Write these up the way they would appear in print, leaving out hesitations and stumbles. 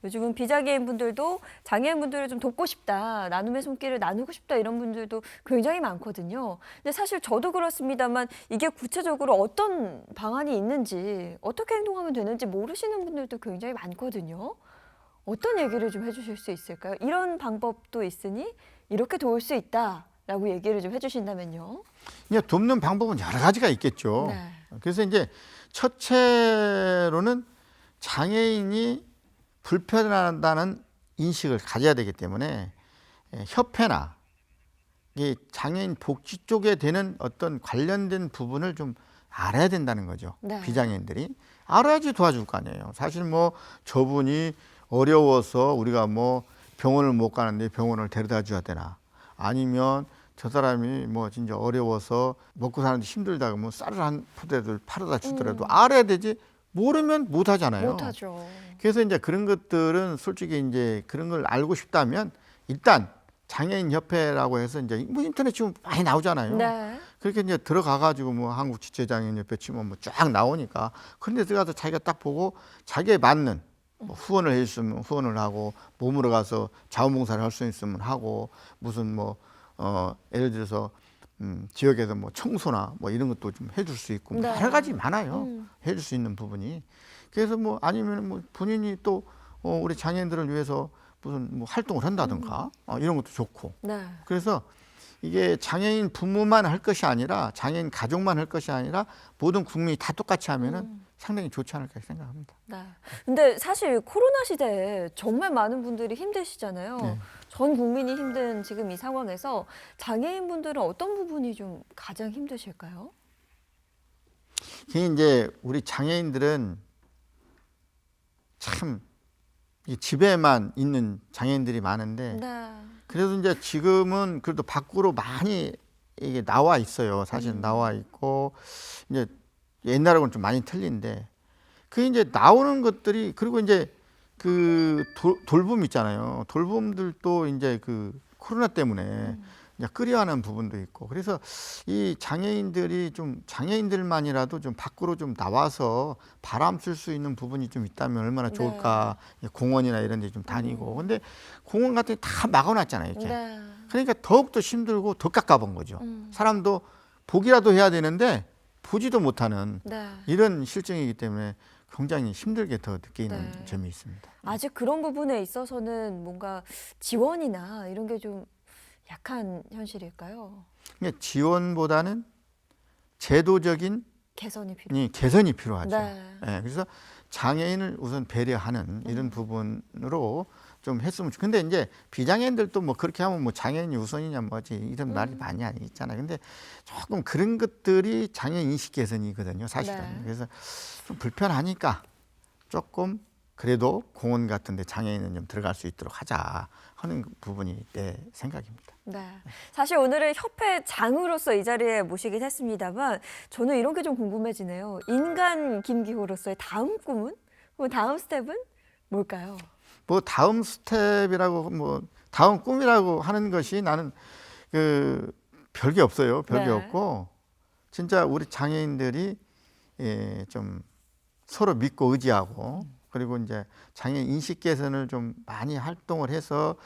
요즘은 비장애인 분들도 장애인 분들을 좀 돕고 싶다, 나눔의 손길을 나누고 싶다 이런 분들도 굉장히 많거든요. 근데 사실 저도 그렇습니다만 이게 구체적으로 어떤 방안이 있는지, 어떻게 행동하면 되는지 모르시는 분들도 굉장히 많거든요. 어떤 얘기를 좀 해주실 수 있을까요? 이런 방법도 있으니 이렇게 도울 수 있다라고 얘기를 좀 해주신다면요. 그냥 돕는 방법은 여러 가지가 있겠죠. 네. 그래서 이제 첫째로는 장애인이 불편하다는 인식을 가져야 되기 때문에 협회나 이 장애인 복지 쪽에 되는 어떤 관련된 부분을 좀 알아야 된다는 거죠. 네. 비장애인들이 알아야지 도와줄 거 아니에요. 사실 뭐 저분이 어려워서 우리가 뭐 병원을 못 가는데 병원을 데려다 줘야 되나, 아니면 저 사람이 뭐 진짜 어려워서 먹고 사는데 힘들다고 뭐 쌀을 한 푸대를 팔아다 주더라도 알아야 되지, 모르면 못 하잖아요. 못하죠. 그래서 이제 그런 것들은 솔직히 이제 그런 걸 알고 싶다면 일단 장애인 협회라고 해서 이제 뭐 인터넷 치면 많이 나오잖아요. 네. 그렇게 이제 들어가 가지고 뭐 한국 지체장애인 협회 치면 뭐 쫙 나오니까, 그런데 들어가서 자기가 딱 보고 자기에 맞는 뭐 후원을 해 주시면 후원을 하고, 몸으로 가서 자원봉사를 할 수 있으면 하고, 무슨 뭐 예를 들어서 지역에서 뭐 청소나 뭐 이런 것도 좀 해줄 수 있고, 뭐 네. 여러 가지 많아요. 해줄 수 있는 부분이. 그래서 뭐 아니면 뭐 본인이 또 우리 장애인들을 위해서 무슨 뭐 활동을 한다든가 이런 것도 좋고. 네. 그래서 이게 장애인 부모만 할 것이 아니라, 장애인 가족만 할 것이 아니라 모든 국민이 다 똑같이 하면은 상당히 좋지 않을까 생각합니다. 네. 근데 사실 코로나 시대에 정말 많은 분들이 힘드시잖아요. 네. 전 국민이 힘든 지금 이 상황에서 장애인 분들은 어떤 부분이 좀 가장 힘드실까요? 그게 이제 우리 장애인들은 참 이 집에만 있는 장애인들이 많은데, 네. 그래도 이제 지금은 그래도 밖으로 많이 이게 나와 있어요. 사실 나와 있고, 이제 옛날하고는 좀 많이 틀린데, 그 이제 나오는 것들이, 그리고 이제 그 돌봄 있잖아요. 돌봄들도 이제 그 코로나 때문에 이제 끓여하는 부분도 있고, 그래서 이 장애인들이 좀, 장애인들만이라도 좀 밖으로 좀 나와서 바람 쓸 수 있는 부분이 좀 있다면 얼마나 좋을까. 공원이나 이런 데 좀 다니고. 근데 공원 같은 데 다 막아놨잖아요, 이렇게. 네. 그러니까 더욱더 힘들고 더 깝깝한 거죠. 사람도 보기라도 해야 되는데 보지도 못하는 네. 이런 실정이기 때문에 굉장히 힘들게 더 느끼는 네. 점이 있습니다. 아직 그런 부분에 있어서는 뭔가 지원이나 이런 게 좀 약한 현실일까요? 그러니까 지원보다는 제도적인 개선이 필요. 개선이 필요하죠. 네. 예, 그래서 장애인을 우선 배려하는 이런 부분으로 좀 했으면 좋. 근데 이제 비장애인들도 뭐 그렇게 하면 뭐 장애인이 우선이냐 뭐지 이런 말이 많이 있잖아요. 근데 조금 그런 것들이 장애인 인식 개선이거든요, 사실은. 네. 그래서 좀 불편하니까 조금 그래도 공원 같은 데 장애인은 좀 들어갈 수 있도록 하자 하는 부분이 내 생각입니다. 네. 사실 오늘은 협회 장으로서 이 자리에 모시긴 했습니다만 저는 이런 게 좀 궁금해지네요. 인간 김기호로서의 다음 꿈은? 다음 스텝은 뭘까요? 뭐 다음 스텝이라고, 뭐 다음 꿈이라고 하는 것이, 나는 그 별게 없어요. 별게 네. 없고, 진짜 우리 장애인들이 좀 서로 믿고 의지하고, 그리고 이제 장애인 인식 개선을 좀 많이 활동을 해서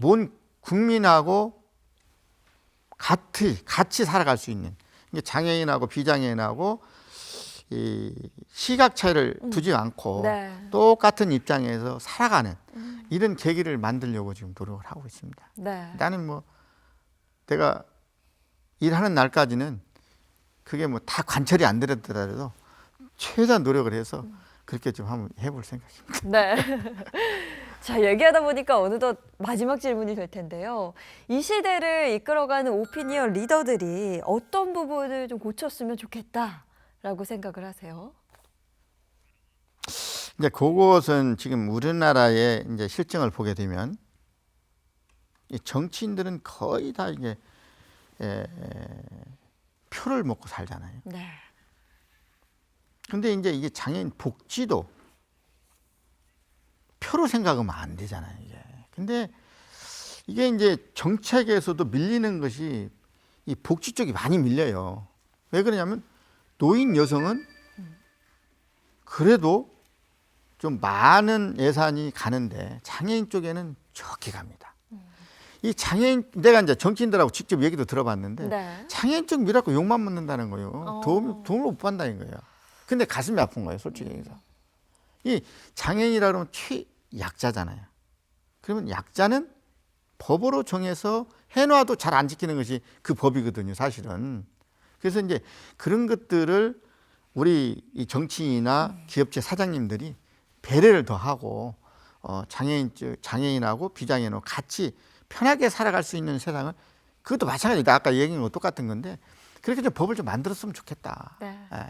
본 국민하고 같이 살아갈 수 있는, 이게 장애인하고 비장애인하고 이 시각 차이를 두지 않고 네. 똑같은 입장에서 살아가는 이런 계기를 만들려고 지금 노력을 하고 있습니다. 네. 나는 뭐 내가 일하는 날까지는 그게 뭐 다 관철이 안 되더라도 최대한 노력을 해서 그렇게 좀 한번 해볼 생각입니다. 네. 자, 얘기하다 보니까 어느덧 마지막 질문이 될 텐데요. 이 시대를 이끌어가는 오피니언 리더들이 어떤 부분을 좀 고쳤으면 좋겠다라고 생각을 하세요? 이제 그것은 지금 우리나라의 이제 실정을 보게 되면 이 정치인들은 거의 다 이게 표를 먹고 살잖아요. 네. 근데 이제 이게 장애인 복지도 표로 생각하면 안 되잖아요, 이게. 근데 이게 이제 정책에서도 밀리는 것이 이 복지 쪽이 많이 밀려요. 왜 그러냐면 노인 여성은 그래도 좀 많은 예산이 가는데 장애인 쪽에는 적게 갑니다. 이 장애인 내가 이제 정치인들하고 직접 얘기도 들어봤는데 네. 장애인 쪽 밀어갖고 욕만 먹는다는 거예요. 어. 도움을 못 받는다는 거예요. 근데 가슴이 아픈 거예요, 솔직히 얘기해서. 이 장애인이라 그러면 최약자잖아요. 그러면 약자는 법으로 정해서 해놔도 잘 안 지키는 것이 그 법이거든요, 사실은. 그래서 이제 그런 것들을 우리 이 정치인이나 기업체 사장님들이 배려를 더 하고 장애인하고 비장애인하고 같이 편하게 살아갈 수 있는 세상을 그것도 마찬가지다. 아까 얘기한 거 똑같은 건데 그렇게 좀 법을 좀 만들었으면 좋겠다. 네. 예.